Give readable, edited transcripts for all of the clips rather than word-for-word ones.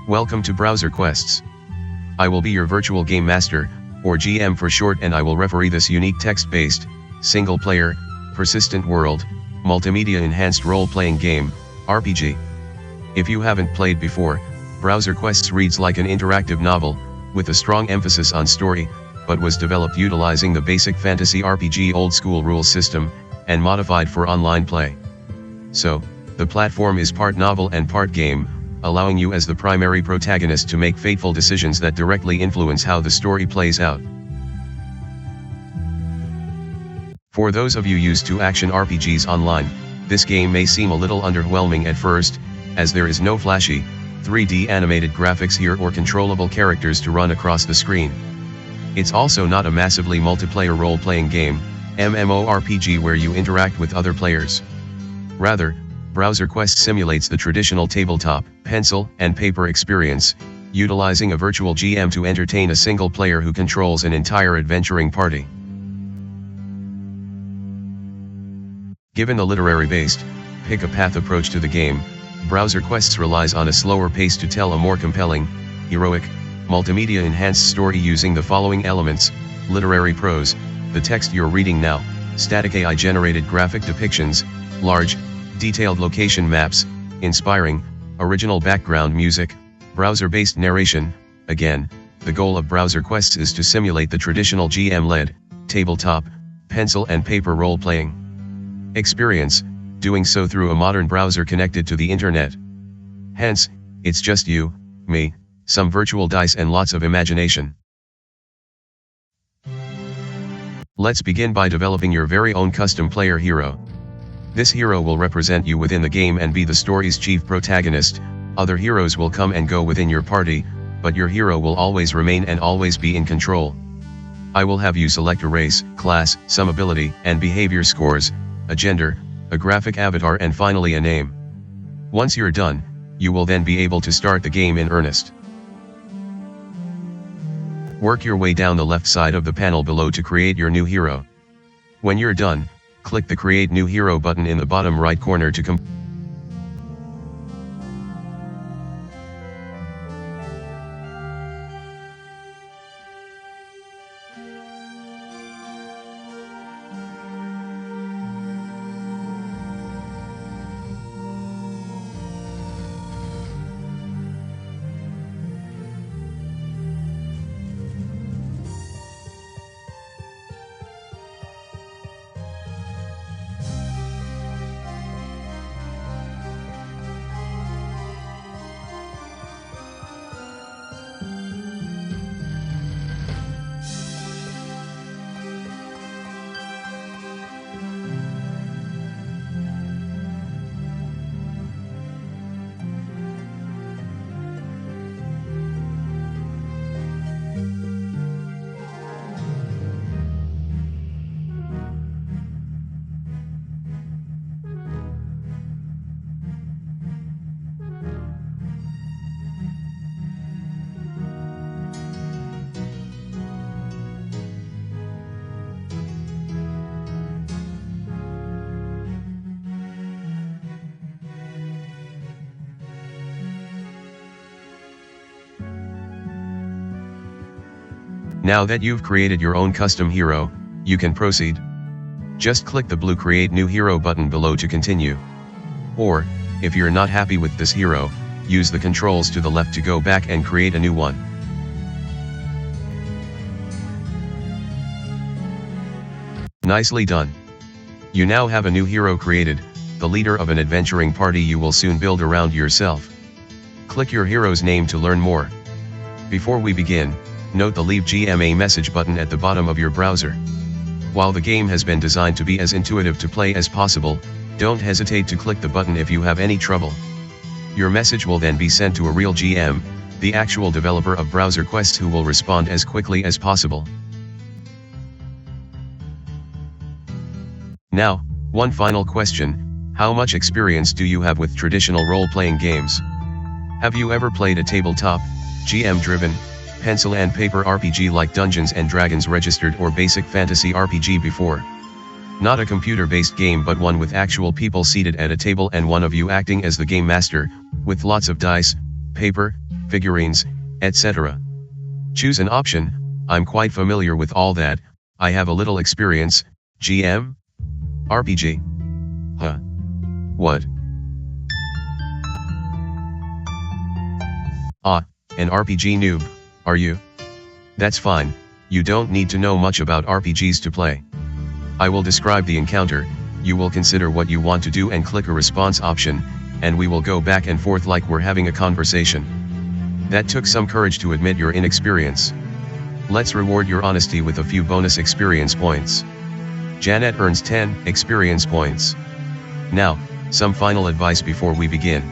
Welcome to Browser Quests. I will be your virtual game master, or GM for short, and I will referee this unique text-based, single-player, persistent world, multimedia-enhanced role-playing game, RPG. If you haven't played before, Browser Quests reads like an interactive novel, with a strong emphasis on story, but was developed utilizing the basic fantasy RPG old-school rules system, and modified for online play. So, the platform is part novel and part game, allowing you as the primary protagonist to make fateful decisions that directly influence how the story plays out. For those of you used to action RPGs online, this game may seem a little underwhelming at first, as there is no flashy, 3D animated graphics here or controllable characters to run across the screen. It's also not a massively multiplayer role-playing game, MMORPG where you interact with other players. Rather, Browser Quest simulates the traditional tabletop, pencil, and paper experience, utilizing a virtual GM to entertain a single player who controls an entire adventuring party. Given the literary-based, pick-a-path approach to the game, Browser Quests relies on a slower pace to tell a more compelling, heroic, multimedia-enhanced story using the following elements: literary prose, the text you're reading now, static AI-generated graphic depictions, large, detailed location maps, inspiring, original background music, browser-based narration. Again, the goal of Browser Quests is to simulate the traditional GM-led, tabletop, pencil and paper role-playing experience, doing so through a modern browser connected to the internet. Hence, it's just you, me, some virtual dice and lots of imagination. Let's begin by developing your very own custom player hero. This hero will represent you within the game and be the story's chief protagonist. Other heroes will come and go within your party, but your hero will always remain and always be in control. I will have you select a race, class, some ability and behavior scores, a gender, a graphic avatar and finally a name. Once you're done, you will then be able to start the game in earnest. Work your way down the left side of the panel below to create your new hero. When you're done, click the Create New Hero button in the bottom right corner to complete. Now that you've created your own custom hero, you can proceed. Just click the blue Create New Hero button below to continue. Or, if you're not happy with this hero, use the controls to the left to go back and create a new one. Nicely done. You now have a new hero created, the leader of an adventuring party you will soon build around yourself. Click your hero's name to learn more. Before we begin, note the Leave GM a message button at the bottom of your browser. While the game has been designed to be as intuitive to play as possible, don't hesitate to click the button if you have any trouble. Your message will then be sent to a real GM, the actual developer of Browser Quests, who will respond as quickly as possible. Now, one final question: how much experience do you have with traditional role-playing games? Have you ever played a tabletop, GM-driven, pencil and paper RPG like Dungeons & Dragons Registered or basic fantasy RPG before? Not a computer-based game, but one with actual people seated at a table and one of you acting as the game master, with lots of dice, paper, figurines, etc. Choose an option. I'm quite familiar with all that, I have a little experience. GM? RPG? Huh? What? Ah, an RPG noob, are you? That's fine, you don't need to know much about RPGs to play. I will describe the encounter, you will consider what you want to do and click a response option, and we will go back and forth like we're having a conversation. That took some courage to admit your inexperience. Let's reward your honesty with a few bonus experience points. Janet earns 10 experience points. Now, some final advice before we begin.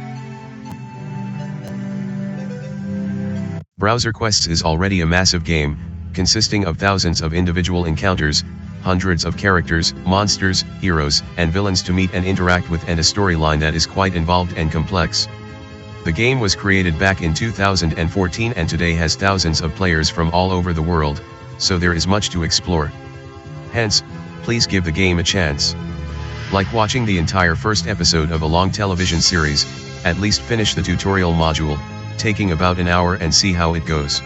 BrowserQuests is already a massive game, consisting of thousands of individual encounters, hundreds of characters, monsters, heroes, and villains to meet and interact with, and a storyline that is quite involved and complex. The game was created back in 2014 and today has thousands of players from all over the world, so there is much to explore. Hence, please give the game a chance. Like watching the entire first episode of a long television series, at least finish the tutorial module, taking about an hour, and see how it goes.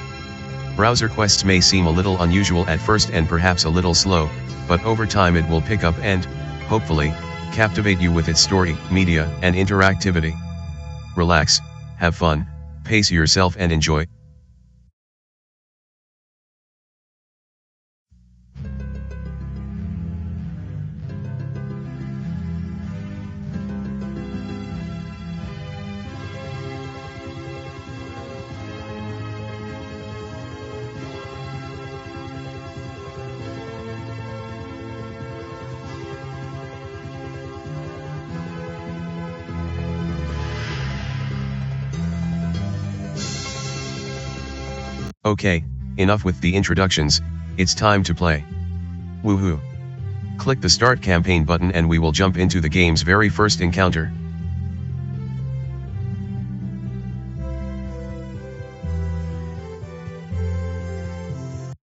BrowserQuests may seem a little unusual at first and perhaps a little slow, but over time it will pick up and, hopefully, captivate you with its story, media, and interactivity. Relax, have fun, pace yourself and enjoy. Okay, enough with the introductions, it's time to play. Woohoo! Click the Start Campaign button and we will jump into the game's very first encounter.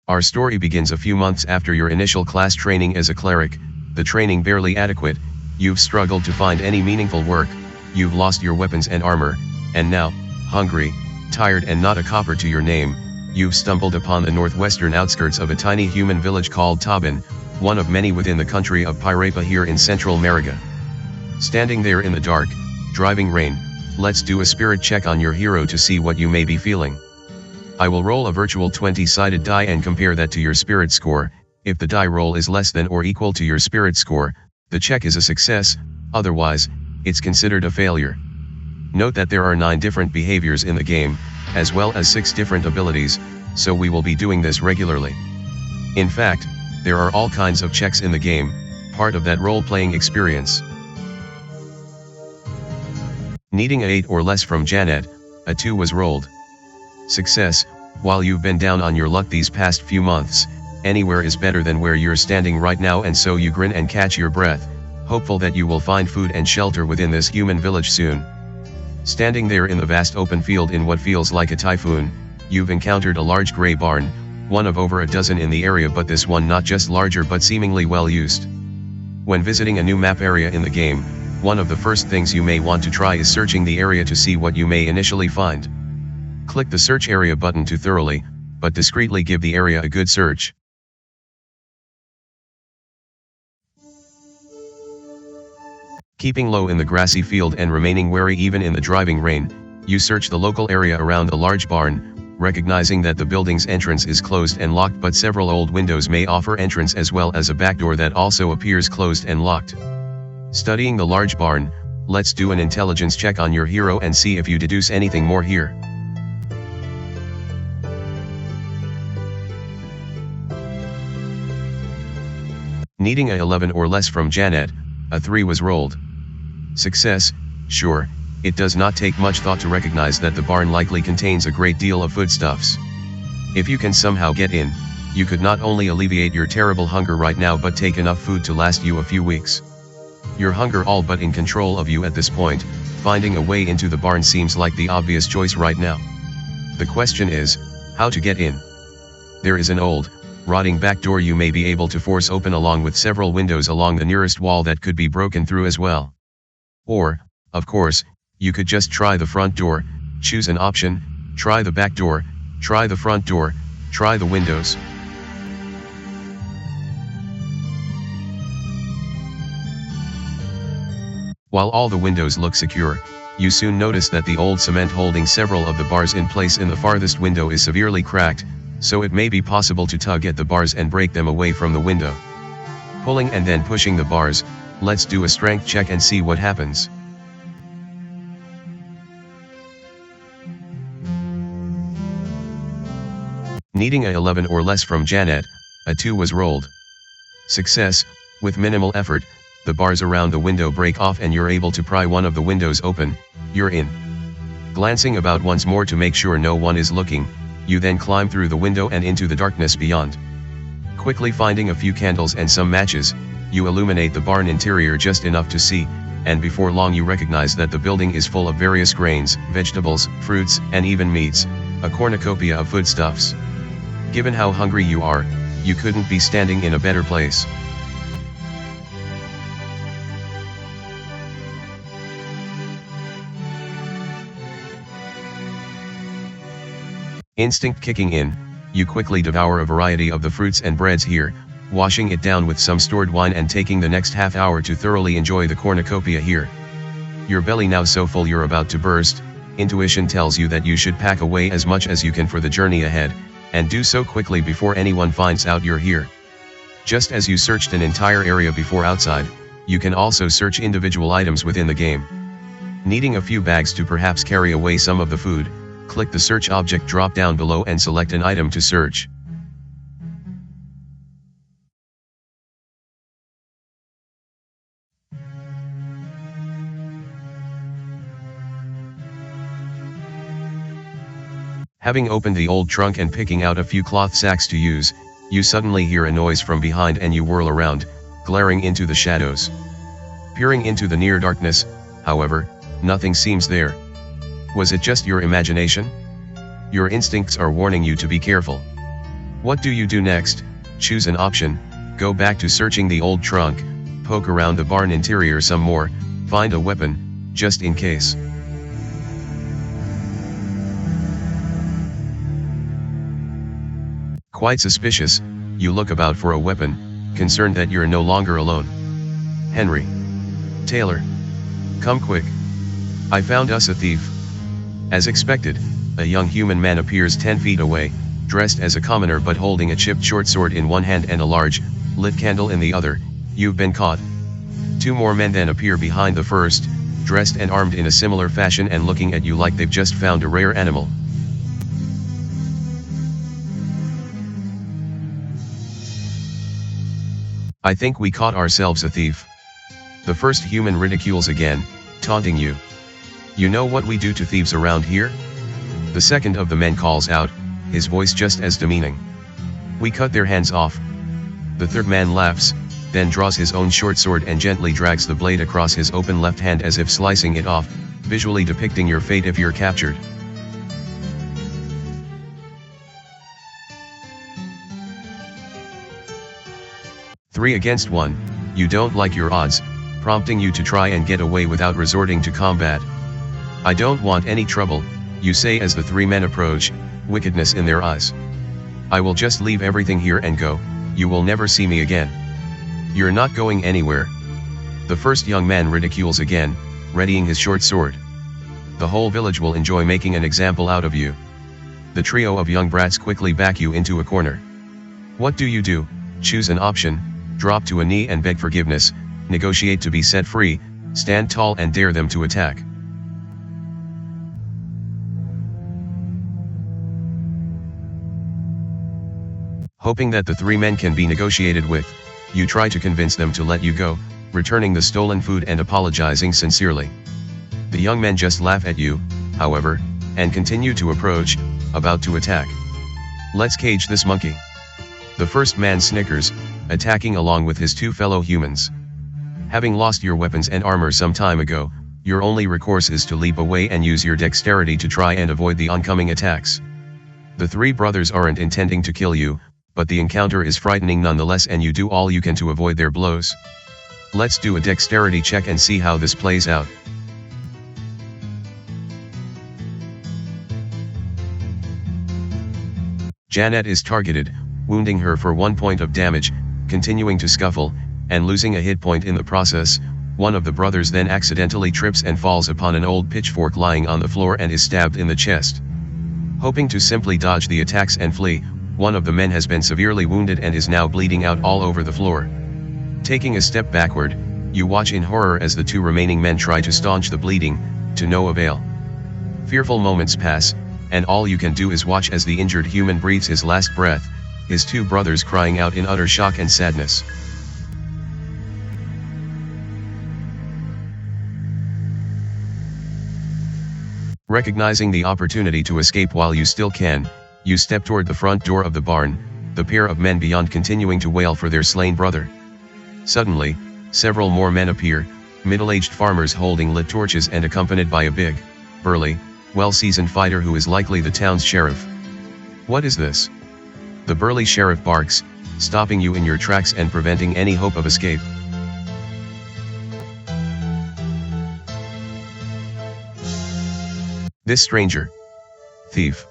Our story begins a few months after your initial class training as a cleric, the training barely adequate, you've struggled to find any meaningful work, you've lost your weapons and armor, and now, hungry, tired and not a copper to your name, you've stumbled upon the northwestern outskirts of a tiny human village called Tabin, one of many within the country of Pirapa here in central Mariga. Standing there in the dark, driving rain, let's do a spirit check on your hero to see what you may be feeling. I will roll a virtual 20-sided die and compare that to your spirit score. If the die roll is less than or equal to your spirit score, the check is a success, otherwise, it's considered a failure. Note that there are 9 different behaviors in the game, as well as 6 different abilities, so we will be doing this regularly. In fact, there are all kinds of checks in the game, part of that role-playing experience. Needing a 8 or less from Janet, a 2 was rolled. Success, while you've been down on your luck these past few months, anywhere is better than where you're standing right now, and so you grin and catch your breath, hopeful that you will find food and shelter within this human village soon. Standing there in the vast open field in what feels like a typhoon, you've encountered a large gray barn, one of over a dozen in the area, but this one not just larger but seemingly well used. When visiting a new map area in the game, one of the first things you may want to try is searching the area to see what you may initially find. Click the search area button to thoroughly, but discreetly give the area a good search. Keeping low in the grassy field and remaining wary even in the driving rain, you search the local area around the large barn, recognizing that the building's entrance is closed and locked, but several old windows may offer entrance, as well as a back door that also appears closed and locked. Studying the large barn, let's do an intelligence check on your hero and see if you deduce anything more here. Needing a 11 or less from Janet, a 3 was rolled. Success, sure, it does not take much thought to recognize that the barn likely contains a great deal of foodstuffs. If you can somehow get in, you could not only alleviate your terrible hunger right now but take enough food to last you a few weeks. Your hunger all but in control of you at this point, finding a way into the barn seems like the obvious choice right now. The question is, how to get in? There is an old, rotting back door you may be able to force open, along with several windows along the nearest wall that could be broken through as well. Or, of course, you could just try the front door, choose an option, Try the back door, try the front door, try the windows. While all the windows look secure, you soon notice that the old cement holding several of the bars in place in the farthest window is severely cracked, so it may be possible to tug at the bars and break them away from the window. Pulling and then pushing the bars, let's do a strength check and see what happens. Needing a 11 or less from Janet, a 2 was rolled. Success. With minimal effort, the bars around the window break off and you're able to pry one of the windows open. You're in. Glancing about once more to make sure no one is looking, you then climb through the window and into the darkness beyond. Quickly finding a few candles and some matches, you illuminate the barn interior just enough to see, and before long you recognize that the building is full of various grains, vegetables, fruits, and even meats, a cornucopia of foodstuffs. Given how hungry you are, you couldn't be standing in a better place. Instinct kicking in, you quickly devour a variety of the fruits and breads here, washing it down with some stored wine and taking the next half hour to thoroughly enjoy the cornucopia here. Your belly now so full you're about to burst, intuition tells you that you should pack away as much as you can for the journey ahead, and do so quickly before anyone finds out you're here. Just as you searched an entire area before outside, you can also search individual items within the game. Needing a few bags to perhaps carry away some of the food, click the search object drop down below and select an item to search. Having opened the old trunk and picking out a few cloth sacks to use, you suddenly hear a noise from behind and you whirl around, glaring into the shadows. Peering into the near darkness, however, nothing seems there. Was it just your imagination? Your instincts are warning you to be careful. What do you do next? Choose an option, go back to searching the old trunk, poke around the barn interior some more, find a weapon, just in case. Quite suspicious, you look about for a weapon, concerned that you're no longer alone. Henry. Taylor. Come quick. I found us a thief. As expected, a young human man appears 10 feet away, dressed as a commoner but holding a chipped short sword in one hand and a large, lit candle in the other. You've been caught. 2 more men then appear behind the first, dressed and armed in a similar fashion and looking at you like they've just found a rare animal. I think we caught ourselves a thief. The first human ridicules again, taunting you. You know what we do to thieves around here? The second of the men calls out, his voice just as demeaning. We cut their hands off. The third man laughs, then draws his own short sword and gently drags the blade across his open left hand as if slicing it off, visually depicting your fate if you're captured. Three against 1, you don't like your odds, prompting you to try and get away without resorting to combat. I don't want any trouble, you say as the 3 men approach, wickedness in their eyes. I will just leave everything here and go, you will never see me again. You're not going anywhere. The first young man ridicules again, readying his short sword. The whole village will enjoy making an example out of you. The trio of young brats quickly back you into a corner. What do? Choose an option, drop to a knee and beg forgiveness, negotiate to be set free, stand tall and dare them to attack. Hoping that the 3 men can be negotiated with, you try to convince them to let you go, returning the stolen food and apologizing sincerely. The young men just laugh at you, however, and continue to approach, about to attack. Let's cage this monkey. The first man snickers, attacking along with his 2 fellow humans. Having lost your weapons and armor some time ago, your only recourse is to leap away and use your dexterity to try and avoid the oncoming attacks. The 3 brothers aren't intending to kill you, but the encounter is frightening nonetheless and you do all you can to avoid their blows. Let's do a dexterity check and see how this plays out. Janet is targeted, wounding her for 1 point of damage, continuing to scuffle, and losing a hit point in the process. One of the brothers then accidentally trips and falls upon an old pitchfork lying on the floor and is stabbed in the chest. Hoping to simply dodge the attacks and flee, one of the men has been severely wounded and is now bleeding out all over the floor. Taking a step backward, you watch in horror as the 2 remaining men try to staunch the bleeding, to no avail. Fearful moments pass, and all you can do is watch as the injured human breathes his last breath, his 2 brothers crying out in utter shock and sadness. Recognizing the opportunity to escape while you still can, you step toward the front door of the barn, the pair of men beyond continuing to wail for their slain brother. Suddenly, several more men appear, middle-aged farmers holding lit torches and accompanied by a big, burly, well-seasoned fighter who is likely the town's sheriff. What is this? The burly sheriff barks, stopping you in your tracks and preventing any hope of escape. This stranger. Thief.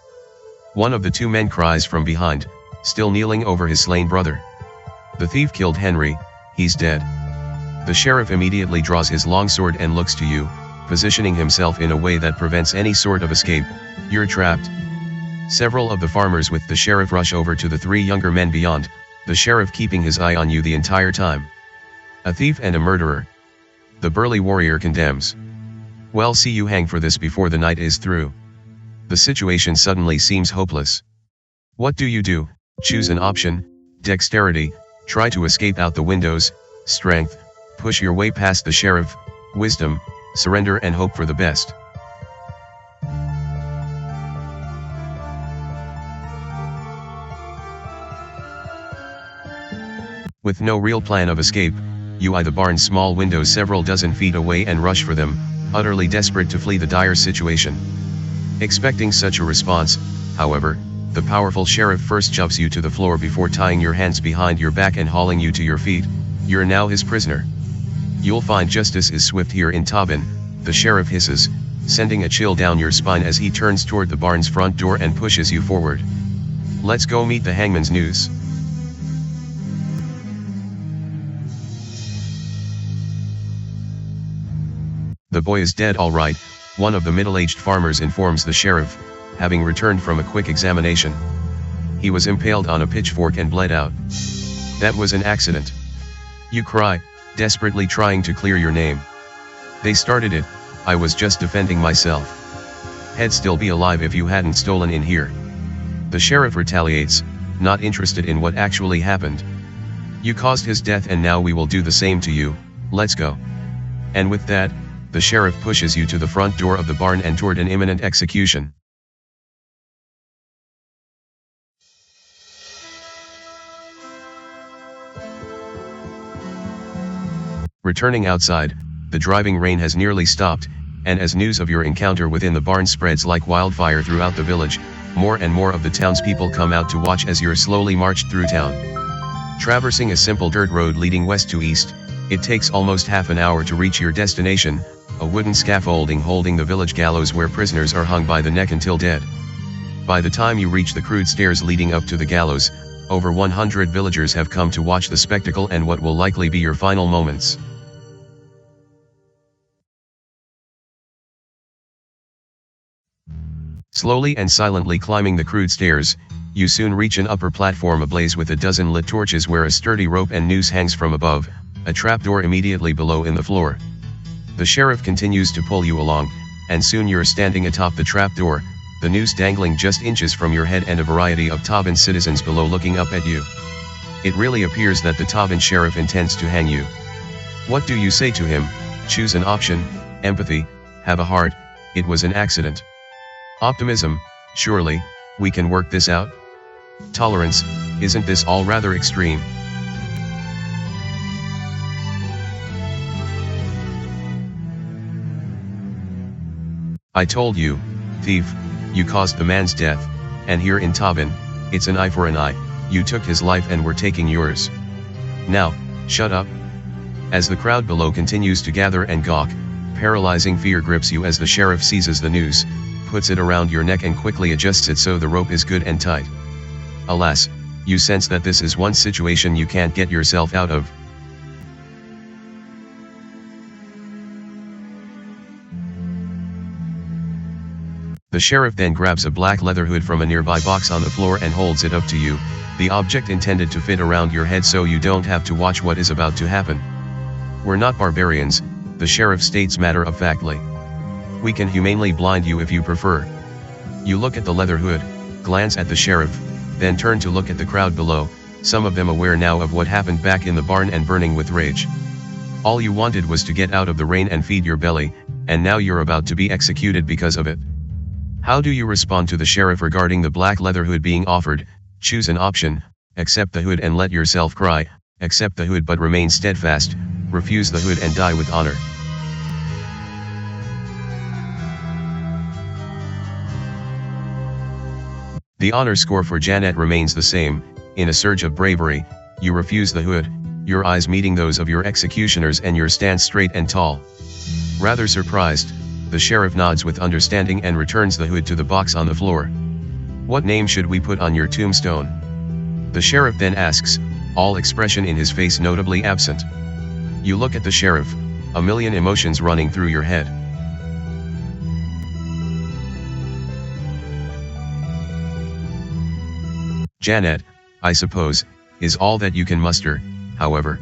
One of the 2 men cries from behind, still kneeling over his slain brother. The thief killed Henry, he's dead. The sheriff immediately draws his long sword and looks to you, positioning himself in a way that prevents any sort of escape. You're trapped. Several of the farmers with the sheriff rush over to the 3 younger men beyond, the sheriff keeping his eye on you the entire time. A thief and a murderer. The burly warrior condemns. Well, see you hang for this before the night is through. The situation suddenly seems hopeless. What do? Choose an option: dexterity, try to escape out the windows; strength, push your way past the sheriff; wisdom, surrender and hope for the best. With no real plan of escape, you eye the barn's small windows several dozen feet away and rush for them, utterly desperate to flee the dire situation. Expecting such a response, however, the powerful sheriff first shoves you to the floor before tying your hands behind your back and hauling you to your feet. You're now his prisoner. You'll find justice is swift here in Tobin, the sheriff hisses, sending a chill down your spine as he turns toward the barn's front door and pushes you forward. Let's go meet the hangman's news. The boy is dead, all right, one of the middle-aged farmers informs the sheriff, having returned from a quick examination. He was impaled on a pitchfork and bled out. That was an accident. You cry, desperately trying to clear your name. They started it, I was just defending myself. He'd still be alive if you hadn't stolen in here. The sheriff retaliates, not interested in what actually happened. You caused his death and now we will do the same to you, let's go. And with that, the sheriff pushes you to the front door of the barn and toward an imminent execution. Returning outside, the driving rain has nearly stopped, and as news of your encounter within the barn spreads like wildfire throughout the village, more and more of the townspeople come out to watch as you're slowly marched through town. Traversing a simple dirt road leading west to east, it takes almost half an hour to reach your destination, a wooden scaffolding holding the village gallows where prisoners are hung by the neck until dead. By the time you reach the crude stairs leading up to the gallows, over 100 villagers have come to watch the spectacle and what will likely be your final moments. Slowly and silently climbing the crude stairs, you soon reach an upper platform ablaze with a dozen lit torches where a sturdy rope and noose hangs from above, a trapdoor immediately below in the floor. The sheriff continues to pull you along, and soon you're standing atop the trapdoor, the noose dangling just inches from your head and a variety of Tobin citizens below looking up at you. It really appears that the Tobin sheriff intends to hang you. What do you say to him? Choose an option: empathy, have a heart, it was an accident. Optimism, surely, we can work this out. Tolerance, isn't this all rather extreme? I told you, thief, you caused the man's death, and here in Tobin, it's an eye for an eye, you took his life and we're taking yours. Now, shut up. As the crowd below continues to gather and gawk, paralyzing fear grips you as the sheriff seizes the noose, puts it around your neck and quickly adjusts it so the rope is good and tight. Alas, you sense that this is one situation you can't get yourself out of. The sheriff then grabs a black leather hood from a nearby box on the floor and holds it up to you, the object intended to fit around your head so you don't have to watch what is about to happen. We're not barbarians, the sheriff states matter-of-factly. We can humanely blind you if you prefer. You look at the leather hood, glance at the sheriff, then turn to look at the crowd below, some of them aware now of what happened back in the barn and burning with rage. All you wanted was to get out of the rain and feed your belly, and now you're about to be executed because of it. How do you respond to the sheriff regarding the black leather hood being offered? Choose an option: accept the hood and let yourself cry, accept the hood but remain steadfast, refuse the hood and die with honor. The honor score for Janet remains the same. In a surge of bravery, you refuse the hood, your eyes meeting those of your executioners and your stance straight and tall. Rather surprised, the sheriff nods with understanding and returns the hood to the box on the floor. What name should we put on your tombstone? The sheriff then asks, all expression in his face notably absent. You look at the sheriff, a million emotions running through your head. Janet, I suppose, is all that you can muster, however.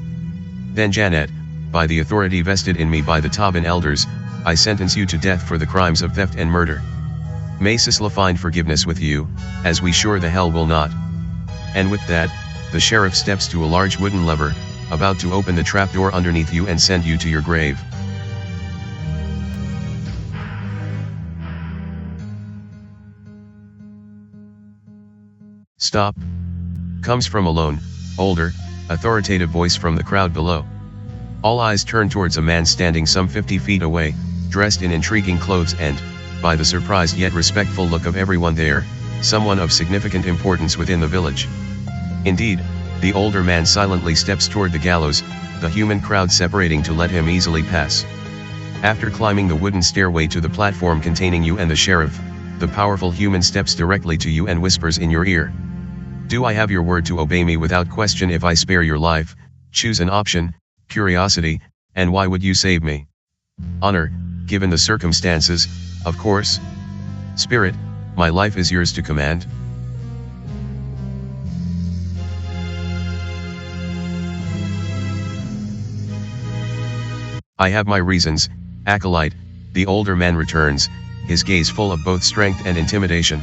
Then Janet, by the authority vested in me by the Tobin elders, I sentence you to death for the crimes of theft and murder. May Sisla find forgiveness with you, as we sure the hell will not. And with that, the sheriff steps to a large wooden lever, about to open the trapdoor underneath you and send you to your grave. Stop! Comes from a lone, older, authoritative voice from the crowd below. All eyes turn towards a man standing some 50 feet away, dressed in intriguing clothes and, by the surprised yet respectful look of everyone there, someone of significant importance within the village. Indeed, the older man silently steps toward the gallows, the human crowd separating to let him easily pass. After climbing the wooden stairway to the platform containing you and the sheriff, the powerful human steps directly to you and whispers in your ear. Do I have your word to obey me without question if I spare your life? Choose an option: curiosity, and why would you save me? Honor, given the circumstances, of course. Spirit, my life is yours to command. I have my reasons, acolyte, the older man returns, his gaze full of both strength and intimidation.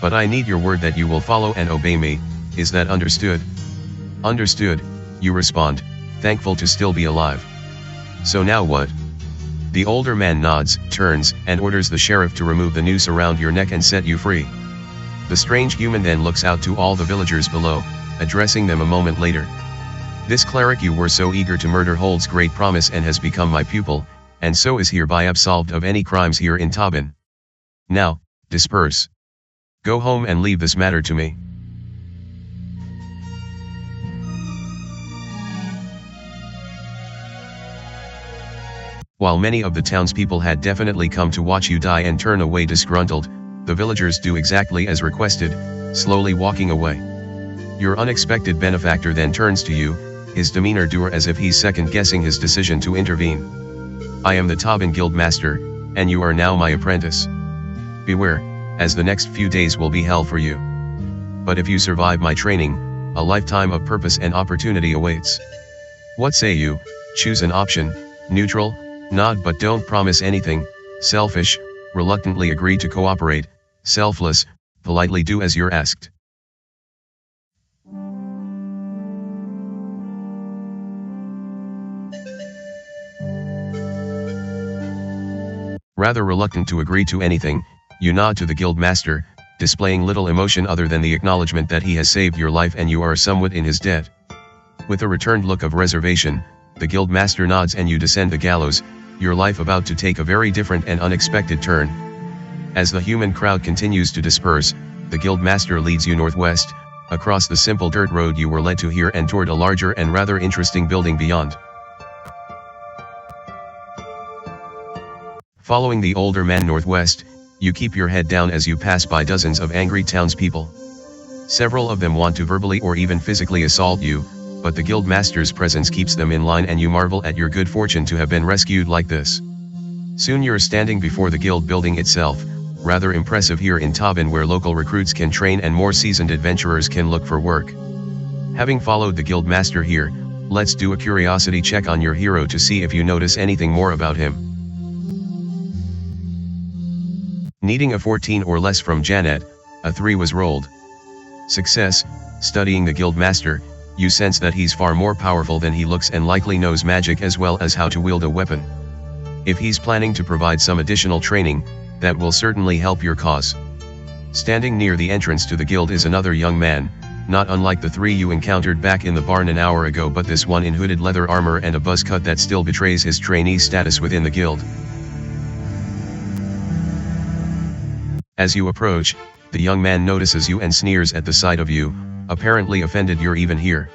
But I need your word that you will follow and obey me, is that understood? Understood, you respond, thankful to still be alive. So now what? The older man nods, turns, and orders the sheriff to remove the noose around your neck and set you free. The strange human then looks out to all the villagers below, addressing them a moment later. This cleric you were so eager to murder holds great promise and has become my pupil, and so is hereby absolved of any crimes here in Tobin. Now, disperse. Go home and leave this matter to me. While many of the townspeople had definitely come to watch you die and turn away disgruntled, the villagers do exactly as requested, slowly walking away. Your unexpected benefactor then turns to you, his demeanor dour as if he's second-guessing his decision to intervene. I am the Tobin Guild Master, and you are now my apprentice. Beware, as the next few days will be hell for you. But if you survive my training, a lifetime of purpose and opportunity awaits. What say you? Choose an option: neutral, nod but don't promise anything; selfish, reluctantly agree to cooperate; selfless, politely do as you're asked. Rather reluctant to agree to anything, you nod to the guild master, displaying little emotion other than the acknowledgement that he has saved your life and you are somewhat in his debt. With a returned look of reservation, the guild master nods and you descend the gallows, your life about to take a very different and unexpected turn. As the human crowd continues to disperse, the guild master leads you northwest, across the simple dirt road you were led to here and toward a larger and rather interesting building beyond. Following the older man northwest, you keep your head down as you pass by dozens of angry townspeople. Several of them want to verbally or even physically assault you, but the guild master's presence keeps them in line, and you marvel at your good fortune to have been rescued like this. Soon you're standing before the guild building itself, rather impressive here in Tobin, where local recruits can train and more seasoned adventurers can look for work. Having followed the guild master here, let's do a curiosity check on your hero to see if you notice anything more about him. Needing a 14 or less from Janet, a 3 was rolled. Success. Studying the guild master, you sense that he's far more powerful than he looks and likely knows magic as well as how to wield a weapon. If he's planning to provide some additional training, that will certainly help your cause. Standing near the entrance to the guild is another young man, not unlike the 3 you encountered back in the barn an hour ago, but this one in hooded leather armor and a buzz cut that still betrays his trainee status within the guild. As you approach, the young man notices you and sneers at the sight of you, apparently offended you're even here.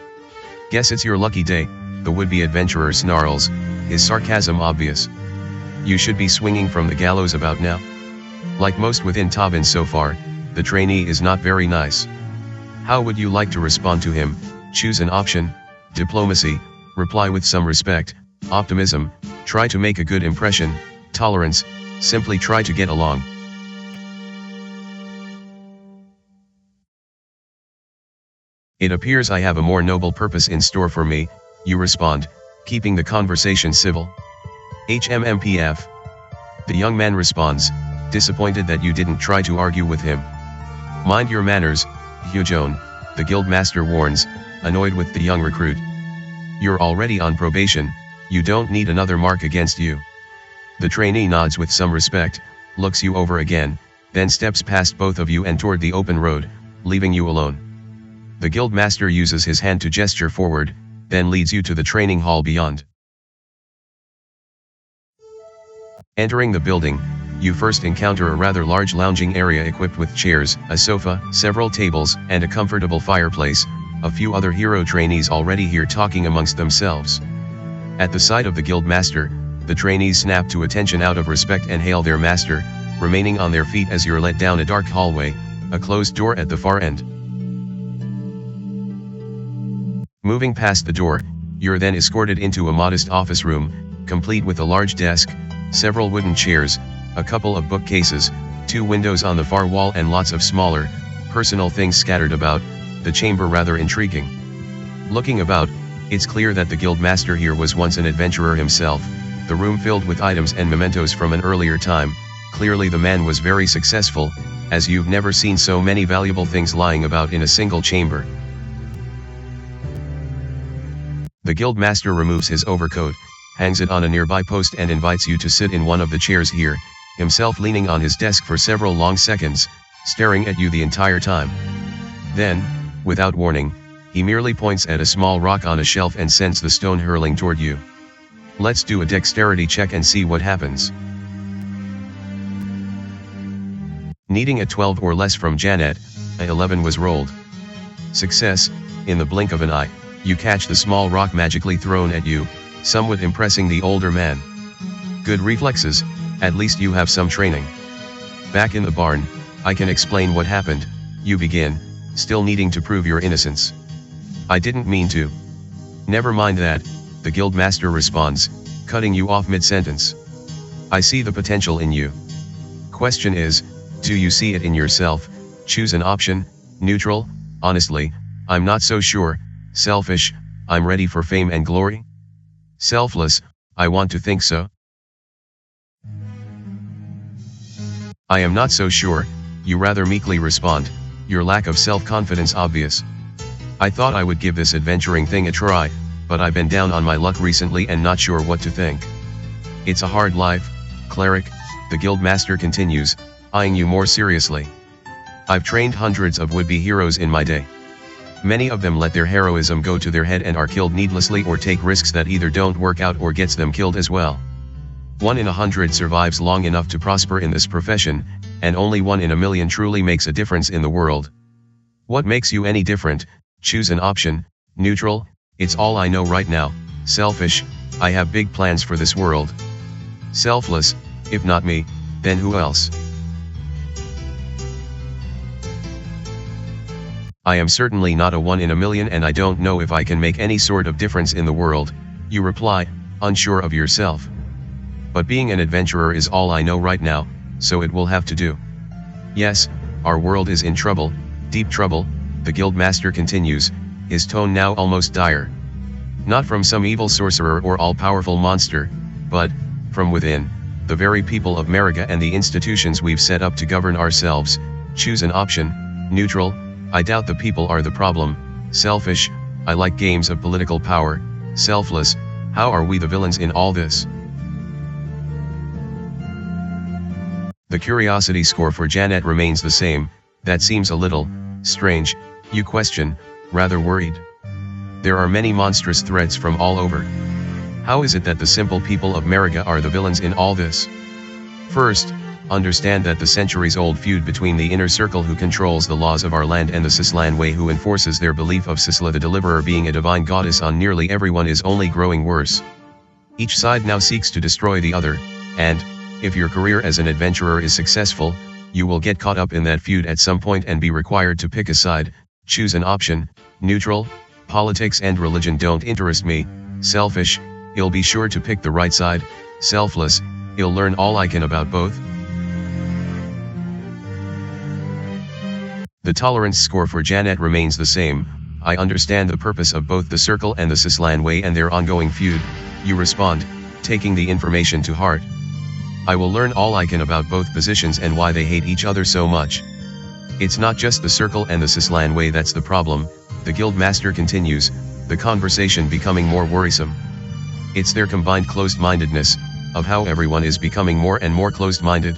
Guess it's your lucky day, the would-be adventurer snarls, his sarcasm obvious. You should be swinging from the gallows about now. Like most within Tobin so far, the trainee is not very nice. How would you like to respond to him? Choose an option: diplomacy, reply with some respect; optimism, try to make a good impression; tolerance, simply try to get along. It appears I have a more noble purpose in store for me, you respond, keeping the conversation civil. HMMPF. The young man responds, disappointed that you didn't try to argue with him. Mind your manners, Hujon, the guild master warns, annoyed with the young recruit. You're already on probation, you don't need another mark against you. The trainee nods with some respect, looks you over again, then steps past both of you and toward the open road, leaving you alone. The guild master uses his hand to gesture forward, then leads you to the training hall beyond. Entering the building, you first encounter a rather large lounging area equipped with chairs, a sofa, several tables, and a comfortable fireplace, a few other hero trainees already here talking amongst themselves. At the sight of the guild master, the trainees snap to attention out of respect and hail their master, remaining on their feet as you're led down a dark hallway, a closed door at the far end. Moving past the door, you're then escorted into a modest office room, complete with a large desk, several wooden chairs, a couple of bookcases, 2 windows on the far wall, and lots of smaller, personal things scattered about, the chamber rather intriguing. Looking about, it's clear that the guild master here was once an adventurer himself, the room filled with items and mementos from an earlier time. Clearly the man was very successful, as you've never seen so many valuable things lying about in a single chamber. The guild master removes his overcoat, hangs it on a nearby post, and invites you to sit in one of the chairs here, himself leaning on his desk for several long seconds, staring at you the entire time. Then, without warning, he merely points at a small rock on a shelf and sends the stone hurling toward you. Let's do a dexterity check and see what happens. Needing a 12 or less from Janet, a 11 was rolled. Success. In the blink of an eye, you catch the small rock magically thrown at you, somewhat impressing the older man. Good reflexes, at least you have some training. Back in the barn, I can explain what happened, you begin, still needing to prove your innocence. I didn't mean to. Never mind that, the guild master responds, cutting you off mid-sentence. I see the potential in you. Question is, do you see it in yourself? Choose an option: neutral, honestly, I'm not so sure; selfish, I'm ready for fame and glory; selfless, I want to think so. I am not so sure, you rather meekly respond, your lack of self-confidence obvious. I thought I would give this adventuring thing a try, but I've been down on my luck recently and not sure what to think. It's a hard life, cleric, the guild master continues, eyeing you more seriously. I've trained hundreds of would-be heroes in my day. Many of them let their heroism go to their head and are killed needlessly or take risks that either don't work out or gets them killed as well. 1 in 100 survives long enough to prosper in this profession, and only 1 in a million truly makes a difference in the world. What makes you any different? Choose an option: neutral, it's all I know right now; selfish, I have big plans for this world; selfless, if not me, then who else? I am certainly not a 1 in a million and I don't know if I can make any sort of difference in the world, you reply, unsure of yourself. But being an adventurer is all I know right now, so it will have to do. Yes, our world is in trouble, deep trouble, the Guildmaster continues, his tone now almost dire. Not from some evil sorcerer or all-powerful monster, but, from within, the very people of Mariga and the institutions we've set up to govern ourselves. Choose an option. Neutral, I doubt the people are the problem. Selfish, I like games of political power. Selfless, how are we the villains in all this? The curiosity score for Janet remains the same. That seems a little strange, you question, rather worried. There are many monstrous threats from all over. How is it that the simple people of Mariga are the villains in all this? First, understand that the centuries-old feud between the inner circle who controls the laws of our land and the Sislanway who enforces their belief of Sisla the Deliverer being a divine goddess on nearly everyone is only growing worse. Each side now seeks to destroy the other, and, if your career as an adventurer is successful, you will get caught up in that feud at some point and be required to pick a side. Choose an option. Neutral, politics and religion don't interest me. Selfish, you'll be sure to pick the right side. Selfless, you'll learn all I can about both. The tolerance score for Janet remains the same. I understand the purpose of both the Circle and the Sislanway and their ongoing feud, you respond, taking the information to heart. I will learn all I can about both positions and why they hate each other so much. It's not just the Circle and the Sislanway that's the problem, the Guildmaster continues, the conversation becoming more worrisome. It's their combined closed-mindedness, of how everyone is becoming more and more closed-minded.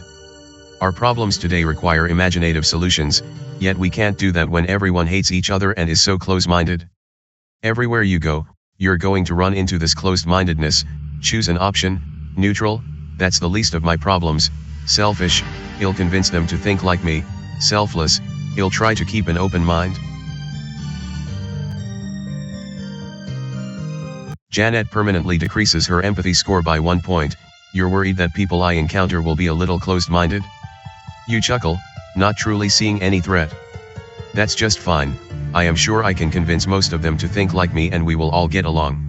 Our problems today require imaginative solutions, yet we can't do that when everyone hates each other and is so close-minded. Everywhere you go, you're going to run into this closed-mindedness. Choose an option. Neutral, that's the least of my problems. Selfish, I'll convince them to think like me. Selfless, I'll try to keep an open mind. Janet permanently decreases her empathy score by 1 point. You're worried that people I encounter will be a little closed-minded? You chuckle, not truly seeing any threat. That's just fine, I am sure I can convince most of them to think like me and we will all get along.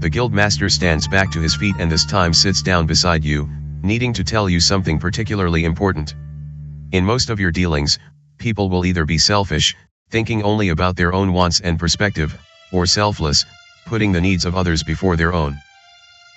The Guildmaster stands back to his feet and this time sits down beside you, needing to tell you something particularly important. In most of your dealings, people will either be selfish, thinking only about their own wants and perspective, or selfless, putting the needs of others before their own.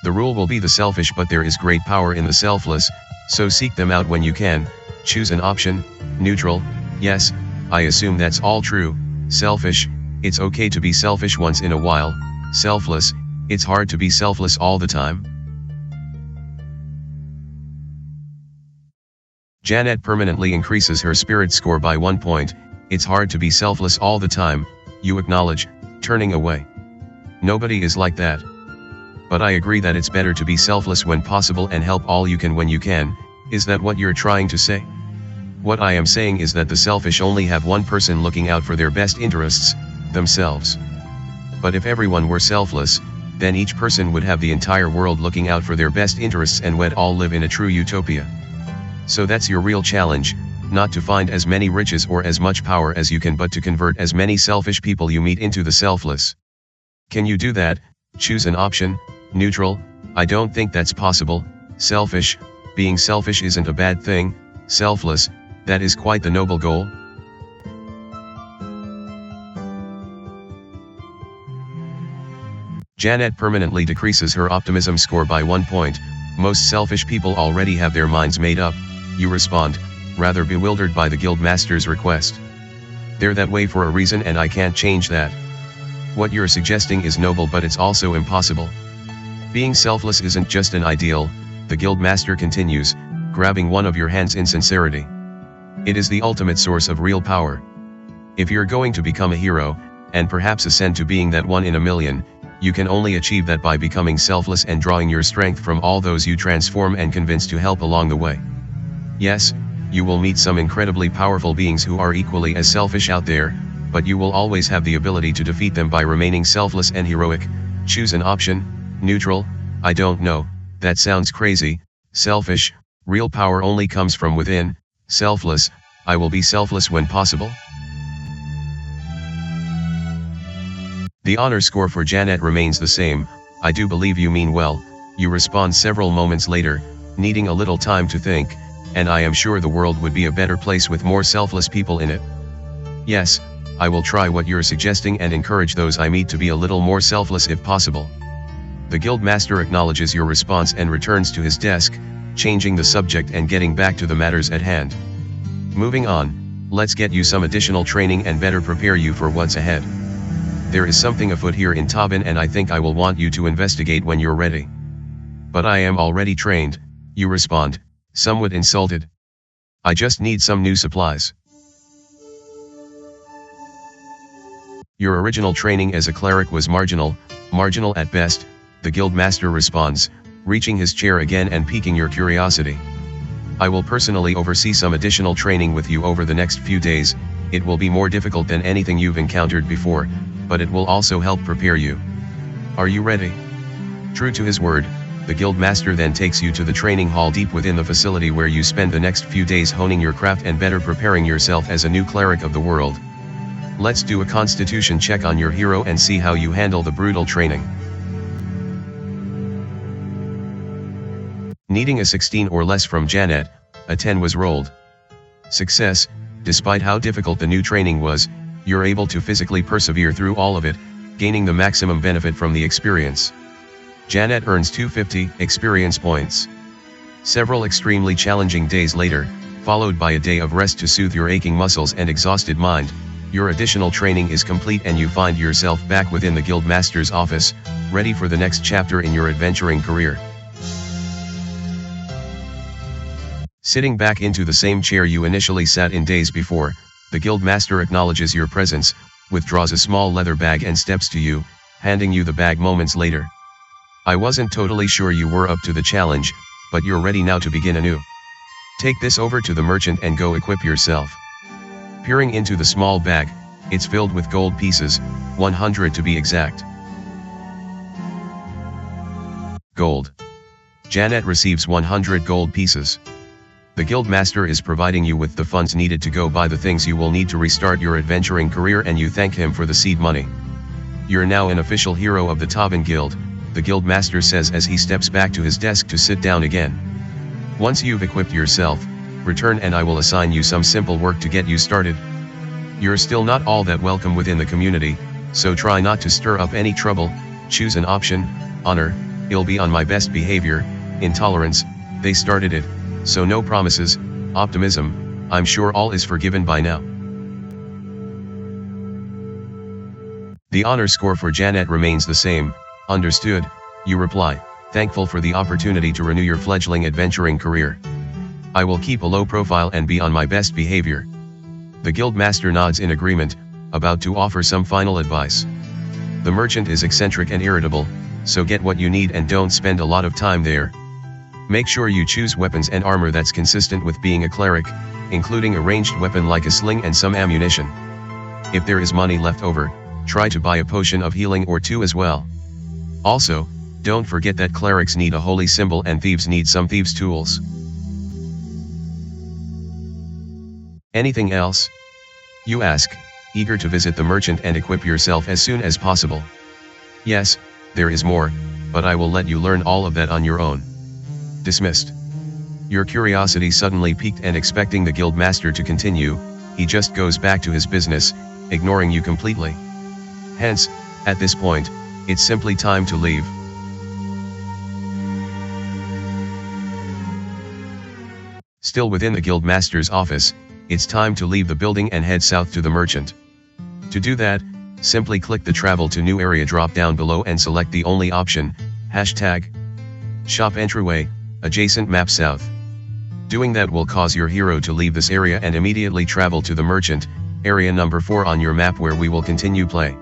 The rule will be the selfish, but there is great power in the selfless, so seek them out when you can. Choose an option. Neutral, yes, I assume that's all true. Selfish, it's okay to be selfish once in a while. Selfless, it's hard to be selfless all the time. Janet permanently increases her spirit score by 1 point. It's hard to be selfless all the time, you acknowledge, turning away. Nobody is like that. But I agree that it's better to be selfless when possible and help all you can when you can. Is that what you're trying to say? What I am saying is that the selfish only have one person looking out for their best interests, themselves. But if everyone were selfless, then each person would have the entire world looking out for their best interests and we'd all live in a true utopia. So that's your real challenge, not to find as many riches or as much power as you can, but to convert as many selfish people you meet into the selfless. Can you do that? Choose an option. Neutral, I don't think that's possible. Selfish, being selfish isn't a bad thing. Selfless, that is quite the noble goal. Janet permanently decreases her optimism score by 1 point. Most selfish people already have their minds made up, you respond, rather bewildered by the Guildmaster's request. They're that way for a reason and I can't change that. What you're suggesting is noble, but it's also impossible. Being selfless isn't just an ideal, the Guildmaster continues, grabbing one of your hands in sincerity. It is the ultimate source of real power. If you're going to become a hero, and perhaps ascend to being that 1 in a million, you can only achieve that by becoming selfless and drawing your strength from all those you transform and convince to help along the way. Yes, you will meet some incredibly powerful beings who are equally as selfish out there, but you will always have the ability to defeat them by remaining selfless and heroic. Choose an option. Neutral, I don't know, that sounds crazy. Selfish, real power only comes from within. Selfless, I will be selfless when possible. The honor score for Janet remains the same. I do believe you mean well, you respond several moments later, needing a little time to think, and I am sure the world would be a better place with more selfless people in it. Yes, I will try what you're suggesting and encourage those I meet to be a little more selfless if possible. The Guildmaster acknowledges your response and returns to his desk, changing the subject and getting back to the matters at hand. Moving on, let's get you some additional training and better prepare you for what's ahead. There is something afoot here in Tobin and I think I will want you to investigate when you're ready. But I am already trained, you respond, somewhat insulted. I just need some new supplies. Your original training as a cleric was marginal at best, the Guildmaster responds, reaching his chair again and piquing your curiosity. I will personally oversee some additional training with you over the next few days. It will be more difficult than anything you've encountered before, but it will also help prepare you. Are you ready? True to his word, the Guildmaster then takes you to the training hall deep within the facility where you spend the next few days honing your craft and better preparing yourself as a new cleric of the world. Let's do a constitution check on your hero and see how you handle the brutal training. Needing a 16 or less from Janet, a 10 was rolled. Success. Despite how difficult the new training was, you're able to physically persevere through all of it, gaining the maximum benefit from the experience. Janet earns 250 experience points. Several extremely challenging days later, followed by a day of rest to soothe your aching muscles and exhausted mind, your additional training is complete and you find yourself back within the Guildmaster's office, ready for the next chapter in your adventuring career. Sitting back into the same chair you initially sat in days before, the Guildmaster acknowledges your presence, withdraws a small leather bag and steps to you, handing you the bag moments later. I wasn't totally sure you were up to the challenge, but you're ready now to begin anew. Take this over to the merchant and go equip yourself. Peering into the small bag, it's filled with gold pieces, 100 to be exact. Gold. Janet receives 100 gold pieces. The Guildmaster is providing you with the funds needed to go buy the things you will need to restart your adventuring career and you thank him for the seed money. You're now an official hero of the Tobin Guild, the Guildmaster says as he steps back to his desk to sit down again. Once you've equipped yourself, return and I will assign you some simple work to get you started. You're still not all that welcome within the community, so try not to stir up any trouble. Choose an option. Honor, I'll be on my best behavior. Intolerance, they started it, so no promises. Optimism, I'm sure all is forgiven by now. The honor score for Janet remains the same. Understood, you reply, thankful for the opportunity to renew your fledgling adventuring career. I will keep a low profile and be on my best behavior. The Guildmaster nods in agreement, about to offer some final advice. The merchant is eccentric and irritable, so get what you need and don't spend a lot of time there. Make sure you choose weapons and armor that's consistent with being a cleric, including a ranged weapon like a sling and some ammunition. If there is money left over, try to buy a potion of healing or two as well. Also, don't forget that clerics need a holy symbol and thieves need some thieves' tools. Anything else? You ask, eager to visit the merchant and equip yourself as soon as possible. Yes, there is more, but I will let you learn all of that on your own. Dismissed. Your curiosity suddenly piqued and expecting the Guildmaster to continue, he just goes back to his business, ignoring you completely. Hence, at this point, it's simply time to leave. Still within the Guildmaster's office, it's time to leave the building and head south to the merchant. To do that, simply click the Travel to New Area drop down below and select the only option, #Shop Entryway, adjacent map south. Doing that will cause your hero to leave this area and immediately travel to the merchant, area number 4 on your map where we will continue play.